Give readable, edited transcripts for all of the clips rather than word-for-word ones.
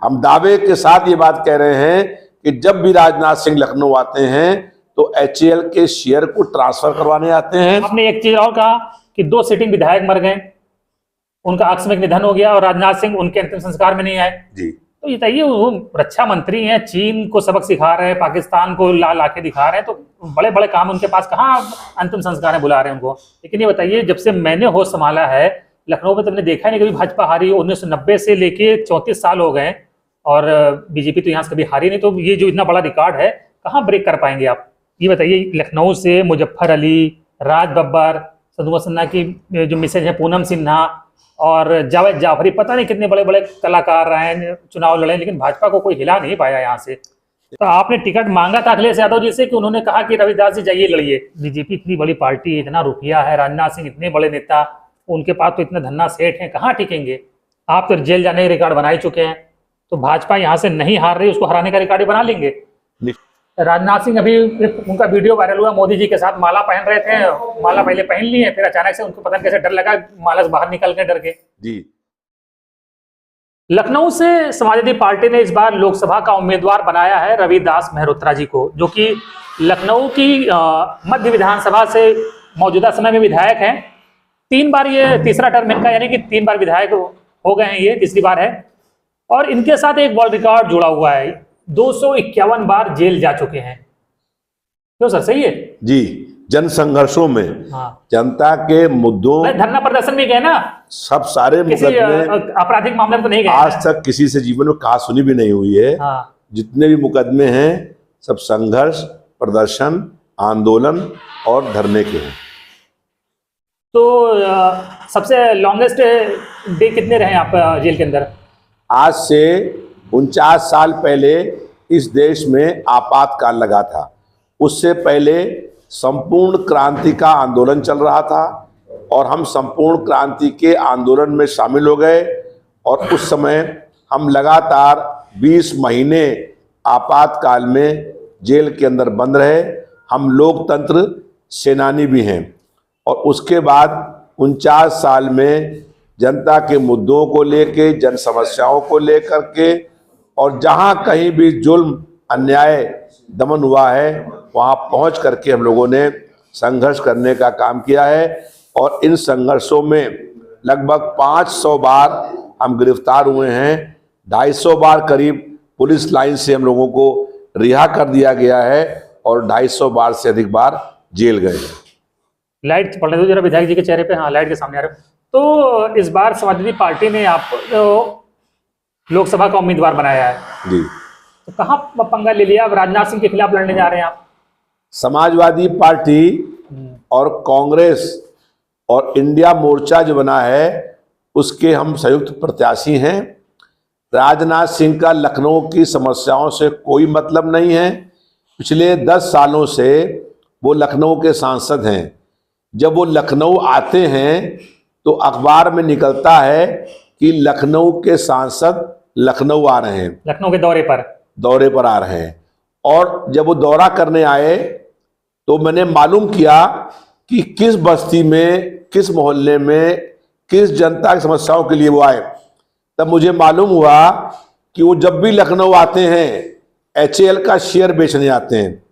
हम दावे के साथ ये बात कह रहे हैं कि जब भी राजनाथ सिंह लखनऊ आते हैं तो HAL के शेयर को ट्रांसफर करवाने आते हैं। आपने एक चीज और कहा कि 2 सिटिंग विधायक मर गए, उनका आकस्मिक निधन हो गया और राजनाथ सिंह उनके अंतिम संस्कार में नहीं आए जी। तो ये बताइए, वो रक्षा मंत्री हैं, चीन को सबक सिखा रहे हैं, पाकिस्तान को ला के दिखा रहे हैं, तो बड़े बड़े काम उनके पास, कहाँ अंतिम संस्कार में बुला रहे हैं उनको। लेकिन ये बताइए, जब से मैंने होश संभाला है लखनऊ में, तुमने देखा नहीं कभी भाजपा हारी। 1990 से लेके 34 साल हो गए और बीजेपी तो यहाँ से कभी हारी नहीं। तो ये जो इतना बड़ा रिकॉर्ड है, कहाँ ब्रेक कर पाएंगे आप? ये बताइए, लखनऊ से मुजफ्फर अली, राज बब्बर, संधू सिन्हा की जो मिसेज है पूनम सिन्हा और जावेद जाफरी, पता नहीं कितने बड़े बड़े कलाकार रहे, चुनाव लड़े, लेकिन भाजपा को कोई हिला नहीं पाया यहाँ से। तो आपने टिकट मांगा था अखिलेश यादव जी से कि उन्होंने कहा कि रविदास जी जाइए लड़िए। बीजेपी इतनी बड़ी पार्टी है, इतना रुपया है, राजनाथ सिंह इतने बड़े नेता, उनके पास तो इतने धन्ना सेठ हैं, कहाँ टिकेंगे? आप तो जेल जाने का रिकॉर्ड बना ही चुके हैं, तो भाजपा यहाँ से नहीं हार रही, उसको हराने का रिकॉर्ड बना लेंगे। राजनाथ सिंह अभी उनका वीडियो वायरल हुआ, मोदी जी के साथ माला पहन रहे थे, माला पहले पहन ली है, फिर अचानक से उनको पता नहीं कैसे डर लगा, माला से बाहर निकल के डर के जी। लखनऊ से समाजवादी पार्टी ने इस बार लोकसभा का उम्मीदवार बनाया है रविदास मेहरोत्रा जी को, जो कि लखनऊ की मध्य विधानसभा से मौजूदा समय में विधायक हैं। 3 बार ये तीसरा टर्म इनका, यानी कि 3 बार विधायक हो गए हैं, ये तीसरी बार है। और इनके साथ एक वर्ल्ड रिकॉर्ड जुड़ा हुआ है, 251 बार जेल जा चुके हैं। क्यों सर, सही है? जी, जन संघर्षों में, हाँ, जनता के मुद्दों, धरना प्रदर्शन भी गए ना, सब सारे मुकदमे, आपराधिक मामले में तो नहीं गए, आज तक किसी से जीवन में कहा सुनी भी नहीं हुई है। हाँ। जितने भी मुकदमे हैं सब संघर्ष, प्रदर्शन, आंदोलन और धरने के हैं। तो सबसे लॉन्गेस्ट डे कितने रहे आप जेल के अंदर? आज से 49 साल पहले इस देश में आपातकाल लगा था। उससे पहले संपूर्ण क्रांति का आंदोलन चल रहा था और हम संपूर्ण क्रांति के आंदोलन में शामिल हो गए और उस समय हम लगातार 20 महीने आपातकाल में जेल के अंदर बंद रहे। हम लोकतंत्र सेनानी भी हैं और उसके बाद 49 साल में जनता के मुद्दों को लेके, जन समस्याओं को लेकर के, और जहां कहीं भी जुल्म, अन्याय, दमन हुआ है, वहां पहुंच करके हम लोगों ने संघर्ष करने का काम किया है। और इन संघर्षों में लगभग 500 बार हम गिरफ्तार हुए हैं, 250 बार करीब पुलिस लाइन से हम लोगों को रिहा कर दिया गया है और 250 बार से अधिक बार जेल गए। लाइट पढ़ने दो जरा विधायक जी के चेहरे पे। हाँ, लाइट के सामने आ रहे हो। तो इस बार समाजवादी पार्टी ने आप लोकसभा का उम्मीदवार बनाया है जी, तो कहाँ पंगा ले लिया? अब राजनाथ सिंह के खिलाफ लड़ने जा रहे हैं आप। समाजवादी पार्टी और कांग्रेस और इंडिया मोर्चा जो बना है उसके हम संयुक्त प्रत्याशी हैं। राजनाथ सिंह का लखनऊ की समस्याओं से कोई मतलब नहीं है। पिछले 10 सालों से वो लखनऊ के सांसद हैं। जब वो लखनऊ आते हैं तो अखबार में निकलता है कि लखनऊ के सांसद लखनऊ आ रहे हैं, लखनऊ के दौरे पर आ रहे हैं। और जब वो दौरा करने आए तो मैंने मालूम किया कि किस बस्ती में, किस मोहल्ले में, किस जनता की समस्याओं के लिए वो आए। तब मुझे मालूम हुआ कि वो जब भी लखनऊ आते हैं HAL का शेयर बेचने आते हैं।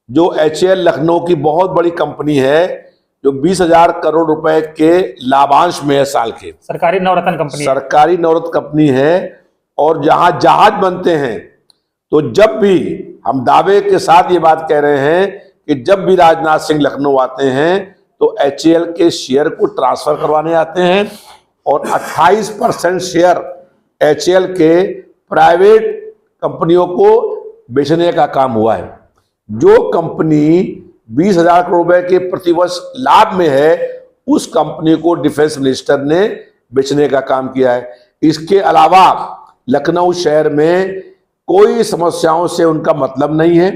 जो HAL लखनऊ की बहुत बड़ी कंपनी है जो 20,000 करोड़ रुपए के लाभांश में है साल के। सरकारी नवरत्न कंपनी है और जहां जहाज बनते हैं। तो जब भी हम दावे के साथ ये बात कह रहे हैं कि जब भी राजनाथ सिंह लखनऊ आते हैं तो HAL के शेयर को ट्रांसफर करवाने आते हैं और 28% शेयर HAL के प्राइवेट कंपनियों को बेचने का काम हुआ है। जो कंपनी 20,000 करोड़ रुपए के प्रतिवर्ष लाभ में है उस कंपनी को डिफेंस मिनिस्टर ने बेचने का काम किया है। इसके अलावा लखनऊ शहर में कोई समस्याओं से उनका मतलब नहीं है।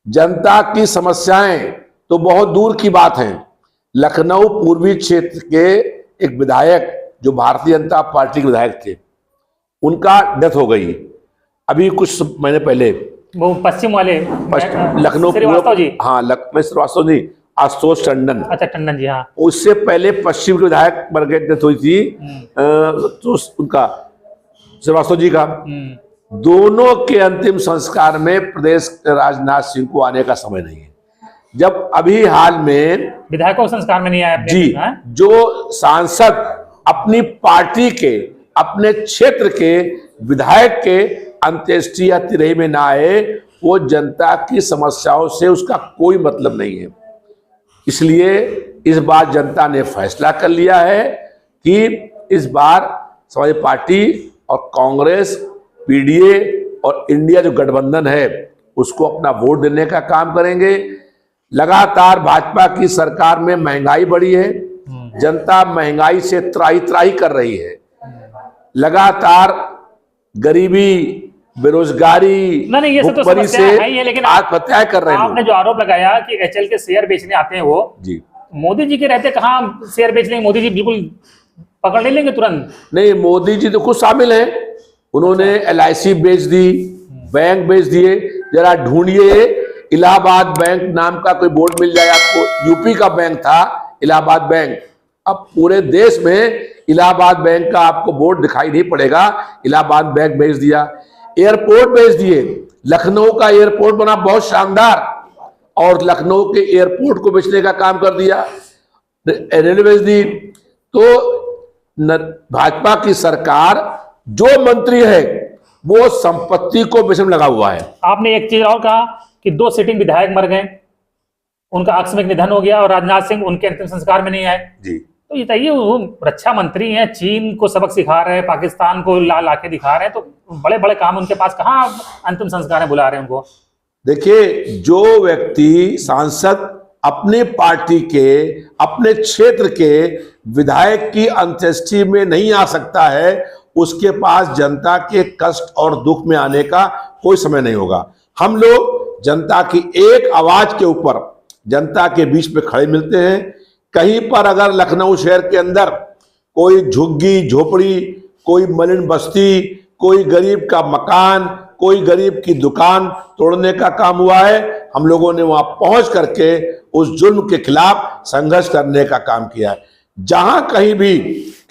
जनता की समस्याएं तो बहुत दूर की बात हैं। लखनऊ पूर्वी क्षेत्र के एक विधायक जो भारतीय जनता पार्टी के विधायक थे, उनका डेथ हो गई अभी कुछ महीने पहले। वो पश्चिम वाले लखनऊ श्रीवास्तव जी। हाँ, श्रीवास्तव जी, आशुतोष टंडन। अच्छा, टंडन जी। हाँ, उससे पहले पश्चिम के विधायक मर गए, डेथ हुई थी तो उनका श्रीवास्तव जी का। दोनों के अंतिम संस्कार में प्रदेश के राजनाथ सिंह को आने का समय नहीं है। जब अभी हाल में विधायकों के संस्कार में नहीं आया अपने जी, हाँ? जो सांसद अपनी पार्टी के अपने क्षेत्र के विधायक के अंत्येष्टि या तिरही में ना आए, वो जनता की समस्याओं से उसका कोई मतलब नहीं है। इसलिए इस बार जनता ने फैसला कर लिया है कि इस बार समाजवादी पार्टी और कांग्रेस, पीडीए और इंडिया जो गठबंधन है उसको अपना वोट देने का काम करेंगे। लगातार भाजपा की सरकार में महंगाई बढ़ी है, जनता महंगाई से त्राही त्राही कर रही है। लगातार गरीबी, बेरोजगारी, नहीं ये सब तो भुखमरी समस्या से है ही है, लेकिन आत्महत्याएं कर रहे हैं आपने लोग। जो आरोप लगाया कि एचएल के शेयर बेचने आते हैं वो जी मोदी जी के रहते कहाँ शेयर बेच लेंगे? मोदी जी बिल्कुल पकड़ नहीं लेंगे तुरंत? नहीं, मोदी जी तो खुद शामिल हैं। उन्होंने एलआईसी बेच दी, बैंक बेच दिए। जरा ढूंढिए, इलाहाबाद बैंक नाम का कोई बोर्ड मिल जाए आपको। यूपी का बैंक था इलाहाबाद बैंक, अब पूरे देश में इलाहाबाद बैंक का आपको बोर्ड दिखाई नहीं पड़ेगा। इलाहाबाद बैंक बेच दिया। एयरपोर्ट बेच दिए। लखनऊ का एयरपोर्ट बना बहुत शानदार, और लखनऊ के एयरपोर्ट को बेचने का काम कर दिया। रेलवे बेच दी। तो भाजपा की सरकार, जो मंत्री है वो संपत्ति को बेचने में लगा हुआ है। आपने एक चीज और कहा कि 2 सिटिंग विधायक मर गए, उनका आकस्मिक निधन हो गया और राजनाथ सिंह उनके अंतिम संस्कार में नहीं आए। जी, तो ये बताइए, वो रक्षा मंत्री हैं, चीन को सबक सिखा रहे हैं, पाकिस्तान को ला के दिखा रहे हैं, तो बड़े बड़े काम उनके पास, कहाँ अंतिम संस्कार में बुला रहे हैं उनको? देखिए, जो व्यक्ति सांसद अपनी पार्टी के अपने क्षेत्र के विधायक की अंत्येष्टि में नहीं आ सकता है, उसके पास जनता के कष्ट और दुख में आने का कोई समय नहीं होगा। हम लोग जनता की एक आवाज के ऊपर, जनता के बीच में खड़े मिलते हैं। कहीं पर अगर लखनऊ शहर के अंदर कोई झुग्गी झोपड़ी, कोई मलिन बस्ती, कोई गरीब का मकान, कोई गरीब की दुकान तोड़ने का काम हुआ है, हम लोगों ने वहां पहुंच करके उस जुल्म के खिलाफ संघर्ष करने का काम किया है। जहां कहीं भी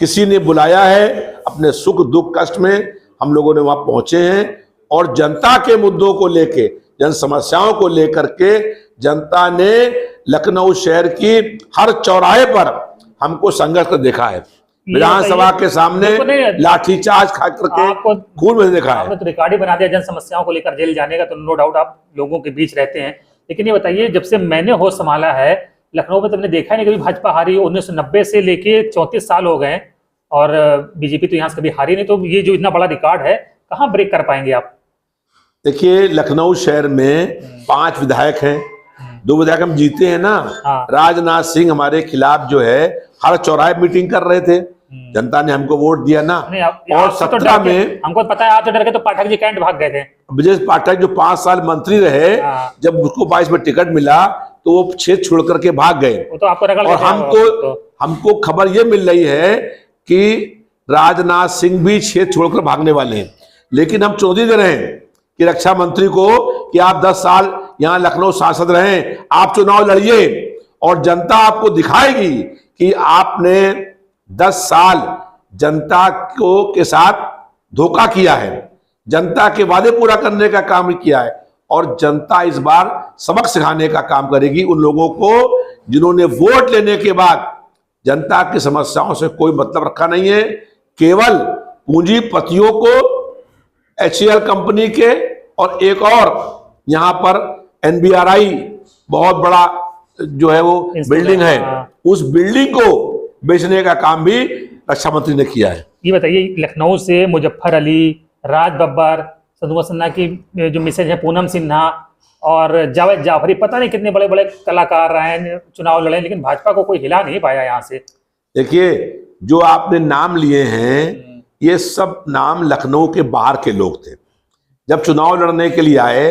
किसी ने बुलाया है, अपने सुख दुख कष्ट में हम लोगों ने वहां पहुंचे हैं, और जनता के मुद्दों को लेके, जन समस्याओं को लेकर के जनता ने लखनऊ शहर की हर चौराहे पर हमको संघर्ष कर देखा है। विधानसभा के सामने लाठीचार्ज खा करके खून में देखा है। आपने तो रिकॉर्ड ही बना दिया जन समस्याओं को लेकर जेल जाने का, तो नो डाउट आप लोगों के बीच रहते हैं। लेकिन ये बताइए, जब से मैंने होश संभाला है लखनऊ में, तो हमने देखा नहीं कभी भाजपा हारी। 1990 से लेके 34 साल हो गए और बीजेपी तो यहाँ से कभी हारी नहीं। तो ये जो इतना बड़ा रिकॉर्ड है, कहाँ ब्रेक कर पाएंगे आप? देखिए, लखनऊ शहर में 5 विधायक हैं, 2 विधायक हम जीते हैं ना। हाँ। राजनाथ सिंह हमारे खिलाफ जो है हर चौराहे मीटिंग कर रहे थे, जनता ने हमको वोट दिया ना। और 17 में हमको पता है आप तो डर के तो पाठक जी कैंट भाग गए थे। ब्रजेश पाठक जो 5 साल मंत्री रहे, जब उसको 22 में टिकट मिला तो वो क्षेत्र छोड़ करके भाग गए। वो तो आपको रगड़ और हमको खबर ये मिल रही है कि राजनाथ सिंह भी क्षेत्र छोड़कर भागने वाले हैं। लेकिन हम चुनौती दे रहे हैं कि रक्षा मंत्री को कि आप 10 साल यहाँ लखनऊ सांसद रहे, आप चुनाव लड़िए और जनता आपको दिखाएगी कि आपने 10 साल जनता को के साथ धोखा किया है, जनता के वादे पूरा करने का काम किया है। और जनता इस बार सबक सिखाने का काम करेगी उन लोगों को जिन्होंने वोट लेने के बाद जनता की समस्याओं से कोई मतलब रखा नहीं है। केवल पूंजीपतियों को, एचएल कंपनी के, और एक और यहाँ पर एनबीआरआई बहुत बड़ा जो है वो बिल्डिंग है, उस बिल्डिंग को बेचने का काम भी रक्षा मंत्री ने किया है। ये बताइए, लखनऊ से मुजफ्फर अली, राज बब्बर, संधू सिन्हा की जो मिसेज है पूनम सिन्हा और जावेद जाफरी, पता नहीं कितने बड़े बड़े कलाकार रहे, चुनाव लड़े, लेकिन भाजपा को कोई हिला नहीं पाया यहाँ से। देखिए, जो आपने नाम लिए हैं ये सब नाम लखनऊ के बाहर के लोग थे। जब चुनाव लड़ने के लिए आए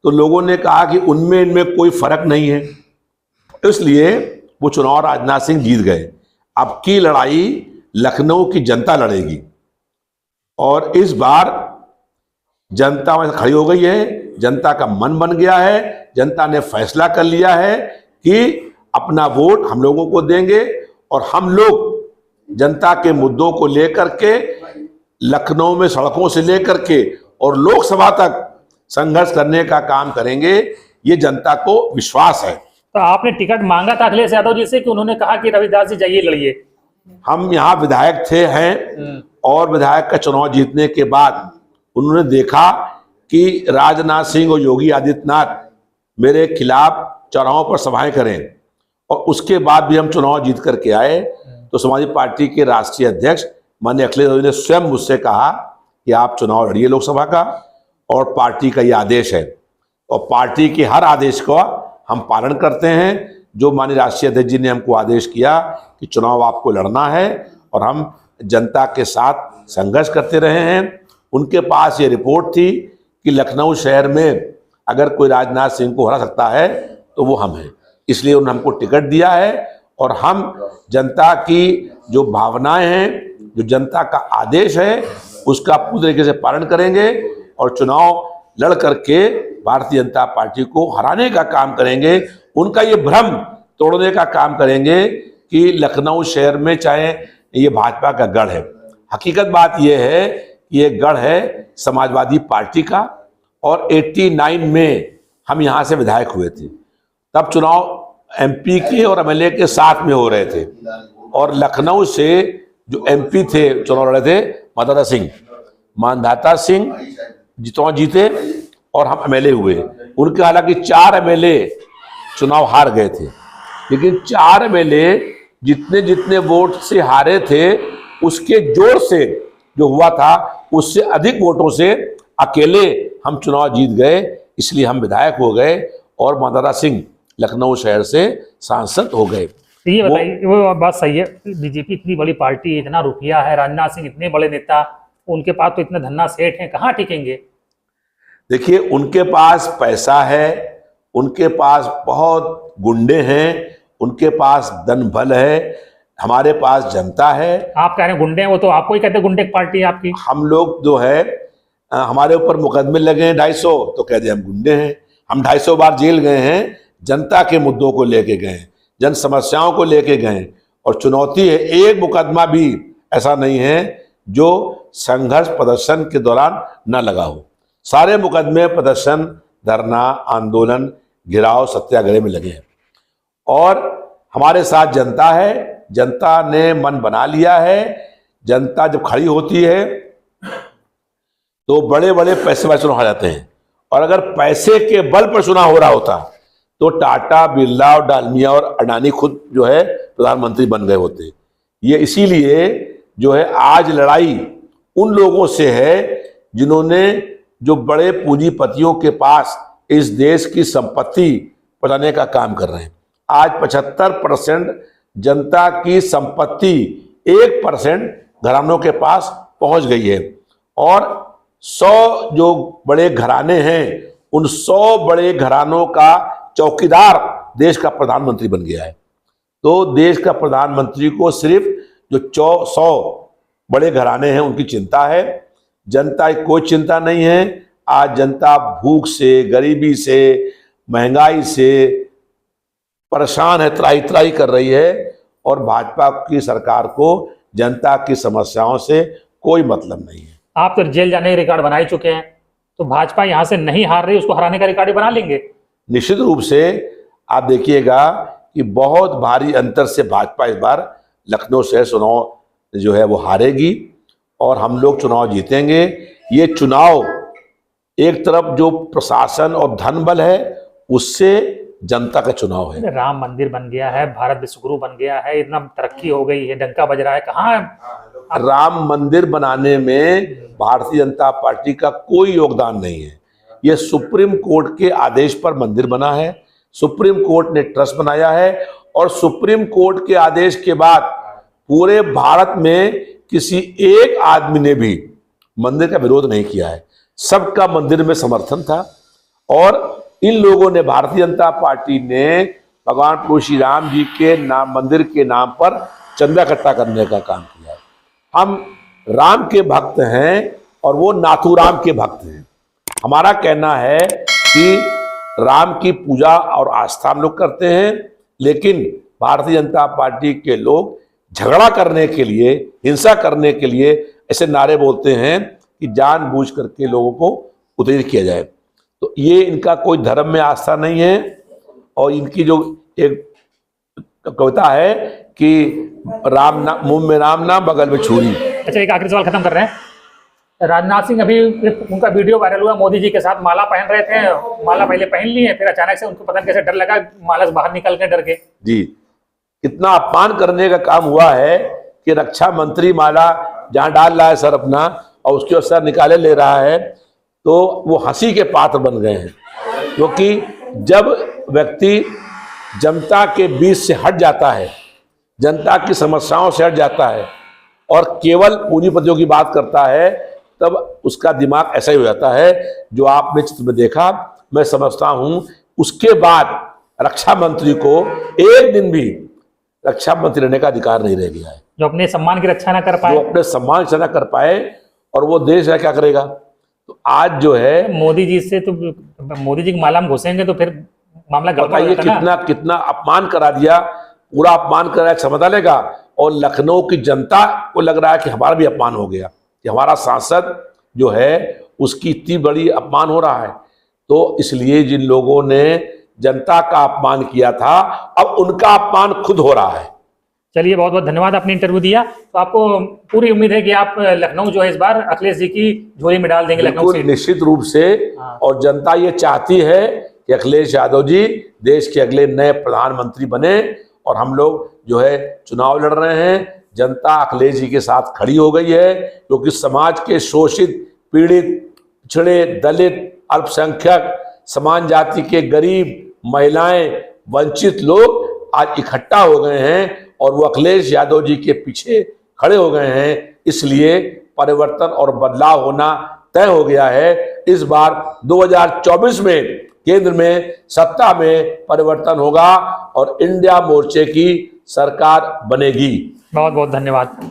तो लोगों ने कहा कि उनमें इनमें कोई फर्क नहीं है, इसलिए वो चुनाव राजनाथ सिंह जीत गए। अब की लड़ाई लखनऊ की जनता लड़ेगी, और इस बार जनता में खड़ी हो गई है, जनता का मन बन गया है, जनता ने फैसला कर लिया है कि अपना वोट हम लोगों को देंगे, और हम लोग जनता के मुद्दों को लेकर के लखनऊ में सड़कों से लेकर के और लोकसभा तक संघर्ष करने का काम करेंगे, ये जनता को विश्वास है। तो आपने टिकट मांगा था अखिलेश यादव जी से कि उन्होंने कहा कि रविदास जी जाइए लड़िए? हम यहाँ विधायक थे हैं और विधायक का चुनाव जीतने के बाद उन्होंने देखा कि राजनाथ सिंह और योगी आदित्यनाथ मेरे खिलाफ चौराहों पर सभाएं करें, और उसके बाद भी हम चुनाव जीत करके आए। तो समाजवादी पार्टी के राष्ट्रीय अध्यक्ष माननीय अखिलेश यादव ने स्वयं मुझसे कहा कि आप चुनाव लड़िए लोकसभा का, और पार्टी का ये आदेश है, और पार्टी के हर आदेश का हम पालन करते हैं। जो माननीय राष्ट्रीय अध्यक्ष जी ने हमको आदेश किया कि चुनाव आपको लड़ना है, और हम जनता के साथ संघर्ष करते रहे हैं। उनके पास ये रिपोर्ट थी कि लखनऊ शहर में अगर कोई राजनाथ सिंह को हरा सकता है तो वो हम हैं, इसलिए उन्होंने हमको टिकट दिया है, और हम जनता की जो भावनाएं हैं, जो जनता का आदेश है, उसका पूरी तरीके से पालन करेंगे और चुनाव लड़ करके भारतीय जनता पार्टी को हराने का काम करेंगे। उनका ये भ्रम तोड़ने का काम करेंगे कि लखनऊ शहर में चाहे ये भाजपा का गढ़ है। हकीकत बात यह है कि ये गढ़ है समाजवादी पार्टी का, और 89 में हम यहाँ से विधायक हुए थे। तब चुनाव एमपी के और एमएलए के साथ में हो रहे थे, और लखनऊ से जो एमपी थे चुनाव लड़े थे मानधाता सिंह, मानधाता सिंह चुनाव जीते और हम एमएलए हुए। उनके हालांकि 4 एमएलए चुनाव हार गए थे, लेकिन 4 एमएलए जितने जितने वोट से हारे थे उसके जोर से जो हुआ था उससे अधिक वोटों से अकेले हम चुनाव जीत गए, इसलिए हम विधायक हो गए और मानधाता सिंह लखनऊ शहर से सांसद हो गए। तो ये बताइए, वो बात सही है, बीजेपी इतनी बड़ी पार्टी, इतना रुपया है, राजनाथ सिंह इतने बड़े नेता, उनके पास तो इतने धन्ना सेठ हैं, कहाँ टिकेंगे? देखिए, उनके पास पैसा है, उनके पास बहुत गुंडे हैं, उनके पास धन बल है, हमारे पास जनता है। आप कह रहे हैं गुंडे हैं, वो तो आपको ही कहते हैं गुंडे की पार्टी है आपकी। हम लोग जो है हमारे ऊपर मुकदमे लगे हैं 250, तो कहते हैं हम गुंडे हैं। हम 250 बार जेल गए हैं, जनता के मुद्दों को लेके गए, जन समस्याओं को लेके गए, और चुनौती है, एक मुकदमा भी ऐसा नहीं है जो संघर्ष प्रदर्शन के दौरान न लगा हो। सारे मुकदमे प्रदर्शन, धरना, आंदोलन, घिराव, सत्याग्रह में लगे हैं, और हमारे साथ जनता है। जनता ने मन बना लिया है। जनता जब खड़ी होती है तो बड़े बड़े पैसे वाले चुनाव हो जाते हैं, और अगर पैसे के बल पर चुनाव हो रहा होता तो टाटा, बिरला और डालमिया और अडानी खुद जो है प्रधानमंत्री बन गए होते। ये इसीलिए जो है आज लड़ाई उन लोगों से है जिन्होंने, जो बड़े पूंजीपतियों के पास इस देश की संपत्ति बढ़ाने का काम कर रहे हैं। आज 75% जनता की संपत्ति 1% घरानों के पास पहुंच गई है, और 100 जो बड़े घराने हैं उन 100 बड़े घरानों का चौकीदार देश का प्रधानमंत्री बन गया है। तो देश का प्रधानमंत्री को सिर्फ जो 100 बड़े घराने हैं उनकी चिंता है, जनता की कोई चिंता नहीं है। आज जनता भूख से, गरीबी से, महंगाई से परेशान है, त्राही त्राही कर रही है, और भाजपा की सरकार को जनता की समस्याओं से कोई मतलब नहीं है। आप तो जेल जाने के रिकॉर्ड बना ही चुके हैं, तो भाजपा यहाँ से नहीं हार रही, उसको हराने का रिकॉर्ड बना लेंगे? निश्चित रूप से आप देखिएगा कि बहुत भारी अंतर से भाजपा इस बार लखनऊ शहर चुनाव जो है वो हारेगी, और हम लोग चुनाव जीतेंगे। ये चुनाव एक तरफ जो प्रशासन और धन बल है उससे जनता का चुनाव है। राम मंदिर बन गया है, भारत विश्वगुरु बन गया है, इतना तरक्की हो गई है, डंका बज रहा है, कहाँ? राम मंदिर बनाने में भारतीय जनता पार्टी का कोई योगदान नहीं है। यह सुप्रीम कोर्ट के आदेश पर मंदिर बना है, सुप्रीम कोर्ट ने ट्रस्ट बनाया है, और सुप्रीम कोर्ट के आदेश के बाद पूरे भारत में किसी एक आदमी ने भी मंदिर का विरोध नहीं किया है। सबका मंदिर में समर्थन था, और इन लोगों ने, भारतीय जनता पार्टी ने भगवान प्रभु श्री राम जी के नाम, मंदिर के नाम पर चंदा इकट्ठा करने का काम किया है। हम राम के भक्त हैं और वो नाथूराम के भक्त हैं। हमारा कहना है कि राम की पूजा और आस्था हम लोग करते हैं, लेकिन भारतीय जनता पार्टी के लोग झगड़ा करने के लिए, हिंसा करने के लिए ऐसे नारे बोलते हैं कि जानबूझ करके लोगों को उत्तेजित किया जाए। तो ये इनका कोई धर्म में आस्था नहीं है। और इनकी जो एक कविता है कि राम नाम, मुंह में राम नाम बगल में छुरी। अच्छा, एक आखिरी सवाल खत्म कर रहे हैं। राजनाथ सिंह अभी उनका वीडियो वायरल हुआ, मोदी जी के साथ माला पहन रहे थे, माला पहले पहन ली है, फिर अचानक से उनको पता नहीं कैसे डर लगा, माला से बाहर निकल के डर के। जी, कितना अपमान करने का काम हुआ है कि रक्षा मंत्री माला जहां डाल रहा है सर अपना और उसके सर निकाले ले रहा है, तो वो हंसी के पात्र बन गए हैं। क्योंकि जब व्यक्ति जनता के बीच से हट जाता है, जनता की समस्याओं से हट जाता है और केवल पूंजीपतियों की बात करता है, तब उसका दिमाग ऐसा ही हो जाता है जो आपने चित्र में देखा। मैं समझता हूं उसके बाद रक्षा मंत्री को एक दिन भी रक्षा मंत्री रहने का अधिकार नहीं रह गया है। जो अपने सम्मान की रक्षा ना कर पाए, जो अपने सम्मान की रक्षा ना कर पाए, और वो देश है क्या करेगा। तो आज जो है मोदी जी से, तो मोदी जी की माला में घुसेंगे तो फिर मामला गड़बड़ हो बताइए जाता है ना। कितना अपमान करा दिया, पूरा अपमान करा, क्षमता लेगा। और लखनऊ की जनता को लग रहा है कि हमारा भी अपमान हो गया, कि हमारा सांसद जो है उसकी इतनी बड़ी अपमान हो रहा है। तो इसलिए जिन लोगों ने जनता का अपमान किया था, अब उनका अपमान खुद हो रहा है। चलिए, बहुत बहुत धन्यवाद, आपने इंटरव्यू दिया। तो आपको पूरी उम्मीद है कि आप लखनऊ जो है इस बार अखिलेश जी की झोली में डाल देंगे, लखनऊ बिल्कुल, सीट। निश्चित रूप से। और जनता ये चाहती है कि अखिलेश यादव जी देश के अगले नए प्रधानमंत्री बने, और हम लोग जो है चुनाव लड़ रहे हैं। जनता अखिलेश जी के साथ खड़ी हो गई है, क्योंकि समाज के शोषित, पीड़ित, पिछड़े, दलित, अल्पसंख्यक, समान जाति के गरीब, महिलाएं, वंचित लोग आज इकट्ठा हो गए हैं और वो अखिलेश यादव जी के पीछे खड़े हो गए हैं। इसलिए परिवर्तन और बदलाव होना तय हो गया है। इस बार 2024 में केंद्र में सत्ता में परिवर्तन होगा और इंडिया मोर्चे की सरकार बनेगी। बहुत बहुत धन्यवाद।